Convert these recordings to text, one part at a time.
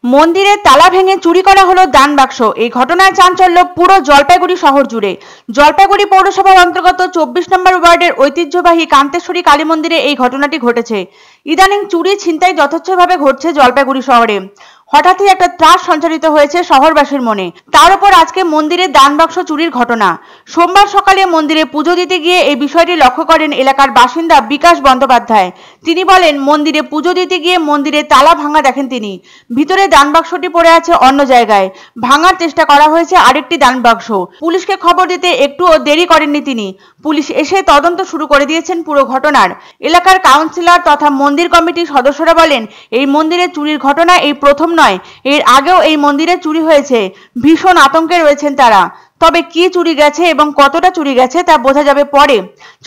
মন্দিরে তালা ভেঙে চুরি করা হলো দান বাক্স। এই ঘটনায় চাঞ্চল্য পুরো জলপাইগুড়ি শহর জুড়ে। জলপাইগুড়ি পৌরসভার অন্তর্গত 24 নম্বর ওয়ার্ডের ঐতিহ্যবাহী কান্তেশ্বরী কালী মন্দিরে এই ঘটনাটি ঘটেছে। ইদানিং চুরি ছিনতাই যথেচ্ছভাবে ঘটছে জলপাইগুড়ি শহরে। হঠাৎই একটা ত্রাস সঞ্চারিত হয়েছে শহরবাসীর মনে। তার উপর আজকে মন্দিরে দান বাক্স চুরির ঘটনা। সোমবার সকালে মন্দিরে পুজো দিতে গিয়ে এই বিষয়টি লক্ষ্য করেন এলাকার বাসিন্দা বিকাশ বন্দ্যোপাধ্যায়। তিনি বলেন, মন্দিরে পুজো দিতে গিয়ে মন্দিরে তালা ভাঙা দেখেন তিনি। ভিতরে দান বাক্সটি পড়ে আছে অন্য জায়গায়। ভাঙার চেষ্টা করা হয়েছে আরেকটি দান বাক্স। পুলিশকে খবর দিতে একটুও দেরি করেননি তিনি। পুলিশ এসে তদন্ত শুরু করে দিয়েছেন পুরো ঘটনার। এলাকার কাউন্সিলর তথা মন্দির কমিটির সদস্যরা বলেন, এই মন্দিরে চুরির ঘটনা এই প্রথম নয়, এর আগেও এই মন্দিরে চুরি হয়েছে। ভীষণ আতঙ্কে রয়েছেন তারা। তবে কি চুরি গেছে এবং কতটা চুরি গেছে তা বোঝা যাবে পরে।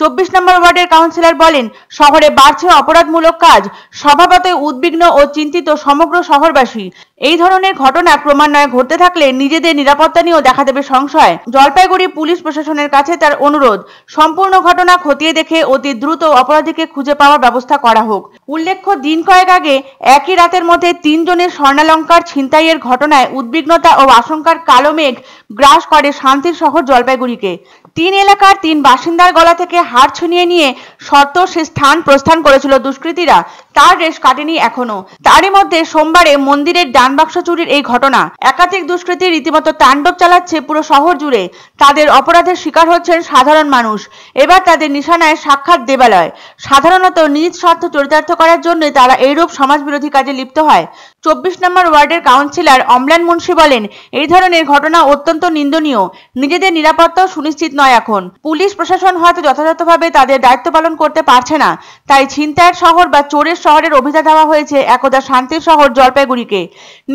24 নম্বর ওয়ার্ডের কাউন্সিলর বলেন, শহরে বাড়ছে অপরাধমূলক কাজ। স্বভাবতই উদ্বিগ্ন ও চিন্তিত সমগ্র শহরবাসী। এই ধরনের ঘটনা ক্রমান্বয়ে ঘটতে থাকলে নিজেদের নিরাপত্তা নিয়েও দেখা দেবে সংশয়। জলপাইগুড়ি পুলিশ প্রশাসনের কাছে তার অনুরোধ, সম্পূর্ণ ঘটনা খতিয়ে দেখে অতি দ্রুত অপরাধীকে খুঁজে পাওয়ার ব্যবস্থা করা হোক। উল্লেখ্য, দিন কয়েক আগে একই রাতের মধ্যে 3 জনের স্বর্ণালংকার ছিনতাইয়ের ঘটনায় উদ্বিগ্নতা ও আশঙ্কার কালো মেঘ গ্রাস করে শান্তির শহর জলপাইগুড়িকে। 3 এলাকার 3 বাসিন্দার গলা থেকে হার ছিনিয়ে নিয়ে শর্ত সে স্থান প্রস্থান করেছিল দুষ্কৃতীরা। তার রেশ কাটেনি এখনো। তারই মধ্যে সোমবারে মন্দিরের দান বাক্স চুরির এই ঘটনা। একাধিক দুষ্কৃতী রীতিমতো তাণ্ডব চালাচ্ছে পুরো শহর জুড়ে। তাদের অপরাধের শিকার হচ্ছেন সাধারণ মানুষ। এবার তাদের নিশানায় সাক্ষাৎ দেবালয়। সাধারণত নিজ স্বার্থ চরিতার্থ করার জন্য তারা এইরূপ সমাজবিরোধী কাজে লিপ্ত হয়। 24 নম্বর ওয়ার্ডের কাউন্সিলর অম্লান মুন্সি বলেন, এই ধরনের ঘটনা অত্যন্ত নিন্দনীয়। নিজেদের নিরাপত্তাও সুনিশ্চিত নয় এখন। পুলিশ প্রশাসন হয়তো যথাযথভাবে তাদের দায়িত্ব পালন করতে পারছে না। তাই ছিনতাইয়ের শহর বা চোরের শহরের অভিধা দেওয়া হয়েছে একদা শান্তির শহর জলপাইগুড়িকে।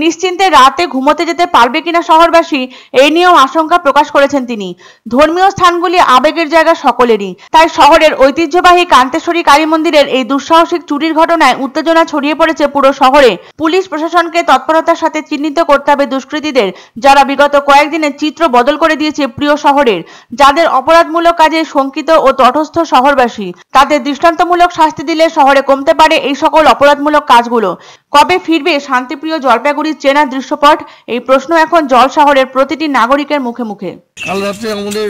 নিশ্চিন্তে রাতে ঘুমোতে যেতে পারবে কিনা শহরবাসী, এই নিয়েও আশঙ্কা প্রকাশ করেছেন তিনি। ধর্মীয় স্থানগুলি আবেগের জায়গা সকলেরই। তাই শহরের ঐতিহ্যবাহী কান্তেশ্বরী কালী মন্দিরের এই দুঃসাহসিক চুরির ঘটনায় উত্তেজনা ছড়িয়ে পড়েছে পুরো শহরে। পুলিশ প্রশাসনকে তৎপরতার সাথে চিহ্নিত করতে হবে দুষ্কৃতীদের, যারা বিগত কয়েকদিনে চিত্র বদল করে দিয়েছে প্রিয় শহরের। যাদের অপরাধমূলক কাজে শঙ্কিত ও তটস্থ শহরবাসী, তাদের দৃষ্টান্তমূলক শাস্তি দিলে শহরে কমতে পারে এই সকল অপরাধমূলক কাজগুলো। কবে ফিরবে শান্তিপ্রিয় জলপাইগুড়ির চেনা দৃশ্যপট? এই প্রশ্ন এখন জল শহরের প্রতিটি নাগরিকের মুখে মুখে। কাল রাতে আমাদের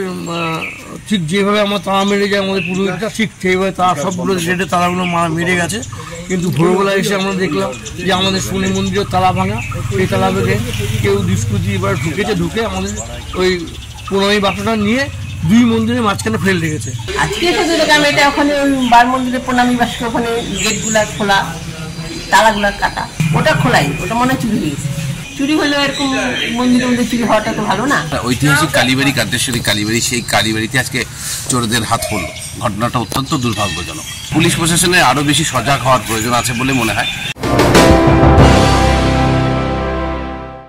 ঠিক যেভাবে আমার তালা মেরে যায়, আমাদের পুরোহিতটা ঠিক সেইভাবে তারা সবগুলো রেডে তালাগুলো মেরে গেছে। কিন্তু ভোরবেলা এসে আমরা দেখলাম যে আমাদের শনি মন্দিরের তালা ভাঙা। সেই তালা ভেঙে কেউ দুষ্কৃতী এবার ঢুকে আমাদের ওই প্রণামী বাক্সটা নিয়ে 2 মন্দিরের মাঝখানে ফেলে রেখেছে। আজকে এসে দেখলাম এটা ওখানে ওই বার মন্দিরের প্রণামী বাক্স, ওখানে গেটগুলা খোলা, তালাগুলা কাটা। ওটা খোলাই, ওটা মনে হয় চুরি হয়েছে। চুরি হলে এরকম মন্দিরের মধ্যে চুরি হওয়াটা তো ভালো না। ঐতিহাসিক কালীবাড়ি, কান্তেশ্বরী কালীবাড়ি, সেই কালীবাড়িতে আজকে চোরদের হাত পড়ল। ঘটনাটা অত্যন্ত দুর্ভাগ্যজনক। পুলিশ প্রশাসনের আরো বেশি সজাগ হওয়ার প্রয়োজন আছে বলে মনে হয়।